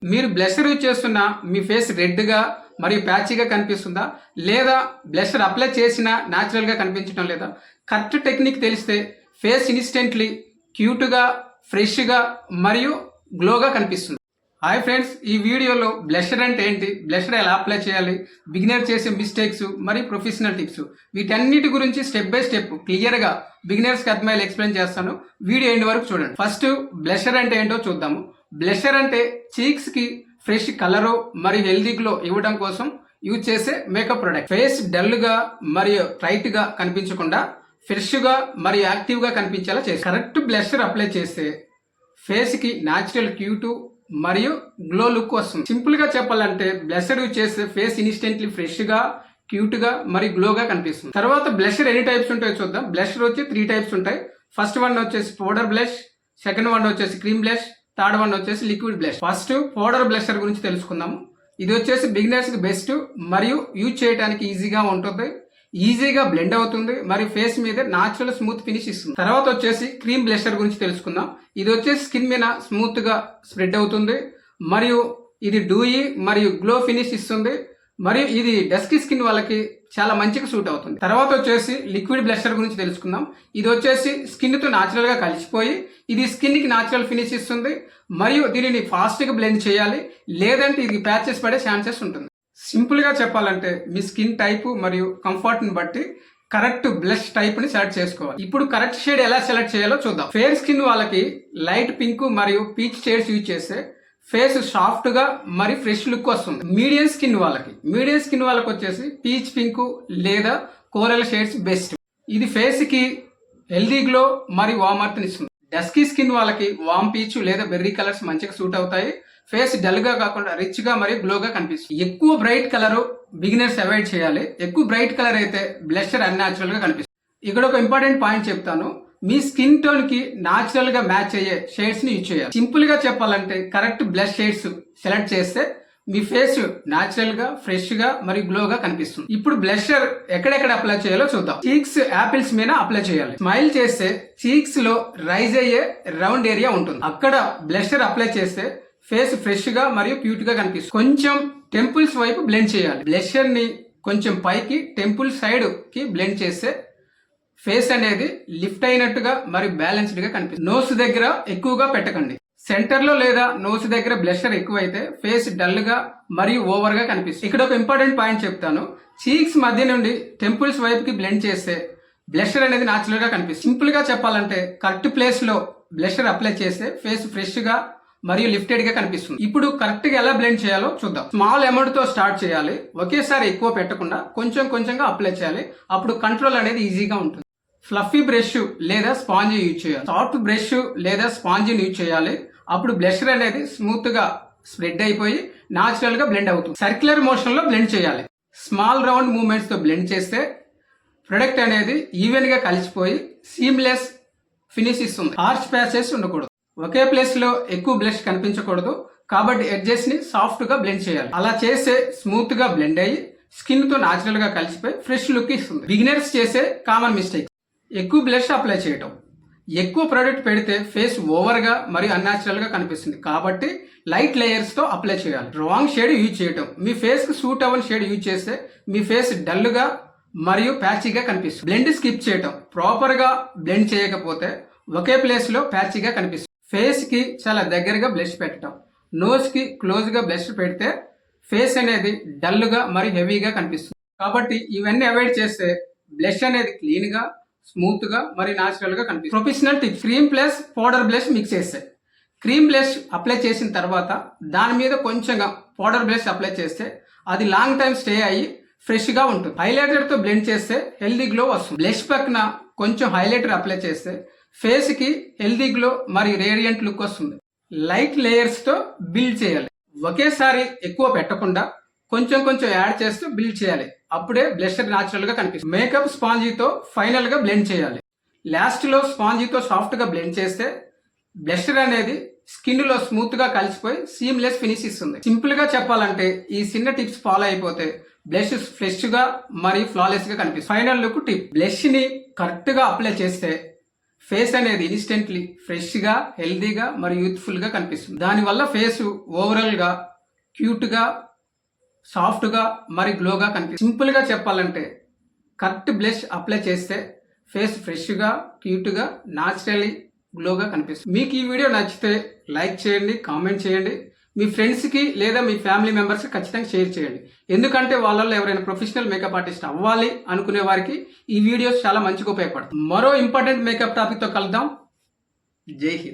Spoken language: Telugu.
మీరు బ్లషర్ యూజ్ చేస్తున్న మీ ఫేస్ రెడ్గా మరియు ప్యాచీగా కనిపిస్తుందా, లేదా బ్లషర్ అప్లై చేసినా న్యాచురల్గా కనిపించడం లేదా? కరెక్ట్ టెక్నిక్ తెలిస్తే ఫేస్ ఇన్స్టెంట్లీ క్యూట్గా, ఫ్రెష్గా మరియు గ్లోగా కనిపిస్తుంది. హాయ్ ఫ్రెండ్స్, ఈ వీడియోలో బ్లషర్ అంటే ఏంటి, బ్లషర్ ఎలా అప్లై చేయాలి, బిగినర్ చేసే మిస్టేక్స్ మరియు ప్రొఫెషనల్ టిప్స్, వీటన్నిటి గురించి స్టెప్ బై స్టెప్ క్లియర్గా బిగినర్స్కి అర్థమయ్యేలా ఎక్స్ప్లెయిన్ చేస్తాను. వీడియో ఎండ్ వరకు చూడండి. ఫస్ట్ బ్లషర్ అంటే ఏంటో చూద్దాము. బ్లషర్ అంటే చీక్స్కి ఫ్రెష్ కలరు మరియు హెల్దీ గ్లో ఇవ్వడం కోసం యూజ్ చేసే మేకప్ ప్రొడక్ట్. ఫేస్ డల్గా మరియు టైట్గా కనిపించకుండా ఫ్రెష్గా మరియు యాక్టివ్గా కనిపించేలా చేసి కరెక్ట్ బ్లషర్ అప్లై చేస్తే ఫేస్కి న్యాచురల్ క్యూట్ మరియు గ్లో లుక్ వస్తుంది. సింపుల్ గా చెప్పాలంటే బ్లషర్ యూజ్ చేస్తే ఫేస్ ఇన్స్టెంట్లీ ఫ్రెష్ గా, క్యూట్ గా మరియు గ్లోగా కనిపిస్తుంది. తర్వాత బ్లషర్ ఎన్ని టైప్స్ ఉంటాయో చూద్దాం. బ్లషర్ వచ్చి 3 టైప్స్ ఉంటాయి. ఫస్ట్ వన్ వచ్చేసి పౌడర్ బ్లష్, సెకండ్ వన్ వచ్చేసి క్రీమ్ బ్లష్, థర్డ్ వన్ వచ్చేసి liquid blush. First powder blusher గురించి తెలుసుకుందాము. ఇది వచ్చేసి బిగినర్స్ కి బెస్ట్ మరియు యూజ్ చేయడానికి ఈజీగా ఉంటుంది, ఈజీగా బ్లెండ్ అవుతుంది మరియు ఫేస్ మీద నాచురల్ స్మూత్ ఫినిష్ ఇస్తుంది. తర్వాత వచ్చేసి క్రీమ్ బ్లషర్ గురించి తెలుసుకుందాం. ఇది వచ్చేసి స్కిన్ మీద స్మూత్ గా స్ప్రెడ్ అవుతుంది మరియు ఇది డూయి మరియు గ్లో ఫినిష్ ఇస్తుంది మరియు ఇది డస్కీ స్కిన్ వాళ్ళకి చాలా మంచిగా సూట్ అవుతుంది. తర్వాత వచ్చేసి లిక్విడ్ బ్లషర్ గురించి తెలుసుకుందాం. ఇది వచ్చేసి స్కిన్ తో నాచురల్ గా కలిసిపోయి ఇది స్కిన్ కి నాచురల్ ఫినిష్ ఇస్తుంది మరియు దీనిని ఫాస్ట్ గా బ్లెండ్ చేయాలి, లేదంటే ఇది ప్యాచెస్ పడే ఛాన్సెస్ ఉంటుంది. సింపుల్ గా చెప్పాలంటే మీ స్కిన్ టైప్ మరియు కంఫర్ట్ ని బట్టి కరెక్ట్ బ్లష్ టైప్ ని సెలెక్ట్ చేసుకోవాలి. ఇప్పుడు కరెక్ట్ షేడ్ ఎలా సెలెక్ట్ చేయాలో చూద్దాం. ఫేర్ స్కిన్ వాళ్ళకి లైట్ పింక్ మరియు పీచ్ షేడ్స్ యూజ్ చేస్తే ఫేస్ సాఫ్ట్ గా మరియు ఫ్రెష్ లుక్ వస్తుంది. మీడియం స్కిన్ వాళ్ళకి వచ్చేసి పీచ్ పింక్ లేదా కోరల్ షేడ్స్ బెస్ట్. ఇది ఫేస్ కి హెల్దీ గ్లో మరియు వార్మత్ ఇస్తుంది. డస్కీ స్కిన్ వాళ్ళకి వామ్ పీచ్ లేదా బెర్రీ కలర్స్ మంచిగా సూట్ అవుతాయి. ఫేస్ డల్ గా కాకుండా రిచ్ గా మరియు గ్లోగా కనిపిస్తుంది. ఎక్కువ బ్రైట్ కలర్ బిగినర్స్ అవాయిడ్ చేయాలి. ఎక్కువ బ్రైట్ కలర్ అయితే బ్లషర్ అన్యాచురల్ గా కనిపిస్తుంది. ఇక్కడ ఒక ఇంపార్టెంట్ పాయింట్ చెప్తాను. మీ స్కిన్ టోన్ కి నాచురల్ గా మ్యాచ్ అయ్యే షేడ్స్ ని యూజ్ చేయాలి. సింపుల్ గా చెప్పాలంటే కరెక్ట్ బ్లష్ షేడ్స్ సెలెక్ట్ చేస్తే మీ ఫేస్ నాచురల్ గా, ఫ్రెష్ గా మరియు గ్లోగా కనిపిస్తుంది. ఇప్పుడు బ్లషర్ ఎక్కడెక్కడ అప్లై చేయాలో చూద్దాం. చీక్స్ యాపిల్స్ మీద అప్లై చేయాలి. స్మైల్ చేస్తే చీక్స్ లో రైజ్ అయ్యే రౌండ్ ఏరియా ఉంటుంది. అక్కడ బ్లషర్ అప్లై చేస్తే ఫేస్ ఫ్రెష్ గా మరియు క్యూట్ గా కనిపిస్తుంది. కొంచెం టెంపుల్స్ వైపు బ్లెండ్ చేయాలి. బ్లషర్ ని కొంచెం పైకి టెంపుల్ సైడ్ కి బ్లెండ్ చేస్తే ఫేస్ అనేది లిఫ్ట్ అయినట్టుగా మరియు బ్యాలెన్స్డ్ గా కనిపిస్తుంది. నోస్ దగ్గర ఎక్కువగా పెట్టకండి. సెంటర్ లో లేదా నోస్ దగ్గర బ్లషర్ ఎక్కువైతే ఫేస్ డల్ గా మరియు ఓవర్ గా కనిపిస్తుంది. ఇక్కడ ఒక ఇంపార్టెంట్ పాయింట్ చెప్తాను. చీక్స్ మధ్య నుండి టెంపుల్స్ వైపుకి బ్లెండ్ చేస్తే బ్లషర్ అనేది నాచురల్ గా కనిపిస్తుంది. సింపుల్ గా చెప్పాలంటే కరెక్ట్ ప్లేస్ లో బ్లషర్ అప్లై చేస్తే ఫేస్ ఫ్రెష్ గా మరియు లిఫ్టెడ్ గా కనిపిస్తుంది. ఇప్పుడు కరెక్ట్ గా ఎలా బ్లెండ్ చేయాలో చూద్దాం. స్మాల్ అమౌంట్ తో స్టార్ట్ చేయాలి. ఒకేసారి ఎక్కువ పెట్టకుండా కొంచెం కొంచెంగా అప్లై చేయాలి. అప్పుడు కంట్రోల్ అనేది ఈజీగా ఉంటుంది. ఫ్లఫీ బ్రష్ లేదా స్పాంజ్ యూజ్ చేయాలి. సాఫ్ట్ బ్రష్ లేదా స్పాంజ్ యూజ్ చేయాలి. అప్పుడు బ్లషర్ అనేది స్మూత్ గా స్ప్రెడ్ అయిపోయి నాచురల్ గా బ్లెండ్ అవుతుంది. సర్క్యులర్ మోషన్ లో బ్లెండ్ చేయాలి. స్మాల్ రౌండ్ మూవ్మెంట్స్ తో బ్లెండ్ చేస్తే ప్రొడక్ట్ అనేది ఈవెన్ గా కలిసిపోయి సీమ్లెస్ ఫినిష్ ఇస్తుంది. హార్ష్ ప్యాచెస్ ఉండకూడదు. ఒకే ప్లేస్ లో ఎక్కువ బ్లష్ కనిపించకూడదు కాబట్టి ఎడ్జెస్ ని సాఫ్ట్ గా బ్లెండ్ చేయాలి. అలా చేస్తే స్మూత్ గా బ్లెండ్ అయ్యి స్కిన్ తో నాచురల్ గా కలిసిపోయి ఫ్రెష్ లుక్ ఇస్తుంది. బిగినర్స్ చేసే కామన్ మిస్టేక్ ఎక్కువ బ్లష్ అప్లై చేయటం. ఎక్కువ ప్రొడక్ట్ పెడితే ఫేస్ ఓవర్ గా మరియు అన్యాచురల్ గా కనిపిస్తుంది కాబట్టి లైట్ లేయర్స్ తో అప్లై చేయాలి. రాంగ్ షేడ్ యూజ్ చేయటం. మీ ఫేస్ కి సూట్ అవ్వని షేడ్ యూజ్ చేస్తే మీ ఫేస్ డల్ గా మరియు ప్యాచీగా కనిపిస్తుంది. బ్లెండ్ స్కిప్ చేయటం. ప్రాపర్ గా బ్లెండ్ చేయకపోతే ఒకే ప్లేస్ లో ప్యాచీగా కనిపిస్తుంది. ఫేస్ కి చాలా దగ్గరగా బ్లష్ పెట్టడం. నోస్ కి క్లోజ్ గా బ్లష్ పెడితే ఫేస్ అనేది డల్ గా మరియు హెవీగా కనిపిస్తుంది. కాబట్టి ఇవన్నీ అవాయిడ్ చేస్తే బ్లష్ అనేది క్లీన్ గా, స్మూత్ గా మరియు నాచురల్ గా కనిపిస్తుంది. Professional tip. Cream plus powder blush mix చేస్తే క్రీమ్ బ్లష్ అప్లై చేసిన తర్వాత దాని మీద కొంచెంగా పౌడర్ బ్లష్ అప్లై చేస్తే అది లాంగ్ టైం స్టే అయ్యి ఫ్రెష్ గా ఉంటుంది. హైలైటర్ తో బ్లెండ్ చేస్తే హెల్దీ గ్లో వస్తుంది. బ్లష్ పక్కన కొంచెం హైలైటర్ అప్లై చేస్తే ఫేస్ కి హెల్దీ గ్లో మరియు రేడియంట్ లుక్ వస్తుంది. లైట్ లేయర్స్ తో బిల్డ్ చేయాలి. ఒకేసారి ఎక్కువ పెట్టకుండా కొంచెం కొంచెం యాడ్ చేస్తూ బిల్డ్ చేయాలి. అప్పుడే బ్లషర్ నాచురల్ గా కనిపిస్తుంది. మేకప్ స్పాంజీతో ఫైనల్ గా బ్లెండ్ చేయాలి. లాస్ట్ లో స్పాంజీతో సాఫ్ట్ గా బ్లెండ్ చేస్తే బ్లషర్ అనేది స్కిన్ లో స్మూత్ గా కలిసిపోయి సీమ్లెస్ ఫినిష్ ఇస్తుంది. సింపుల్ గా చెప్పాలంటే ఈ చిన్న టిప్స్ ఫాలో అయిపోతే బ్లష్ ఫ్రెష్ గా మరియు ఫ్లాలెస్ గా కనిపిస్తుంది. Final look tip. బ్లష్ ని కరెక్ట్ గా అప్లై చేస్తే ఫేస్ అనేది ఇన్స్టెంట్లీ ఫ్రెష్గా, హెల్దీగా మరియు యూత్ఫుల్గా కనిపిస్తుంది. దానివల్ల ఫేస్ ఓవరాల్గా క్యూట్గా, సాఫ్ట్గా మరి గ్లోగా కనిపిస్తుంది. సింపుల్గా చెప్పాలంటే కరెక్ట్ బ్లష్ అప్లై చేస్తే ఫేస్ ఫ్రెష్గా, క్యూట్గా, న్యాచురల్లీ గ్లోగా కనిపిస్తుంది. మీకు ఈ వీడియో నచ్చితే లైక్ చేయండి, కామెంట్ చేయండి. మీ ఫ్రెండ్స్కి లేదా మీ ఫ్యామిలీ మెంబర్స్కి ఖచ్చితంగా షేర్ చేయండి. ఎందుకంటే వాళ్ళల్లో ఎవరైనా ప్రొఫెషనల్ మేకప్ ఆర్టిస్ట్ అవ్వాలి అనుకునే వారికి ఈ వీడియోస్ చాలా మంచిగా ఉపయోగపడుతుంది. మరో ఇంపార్టెంట్ మేకప్ టాపిక్తో కలుద్దాం. జై హింద్.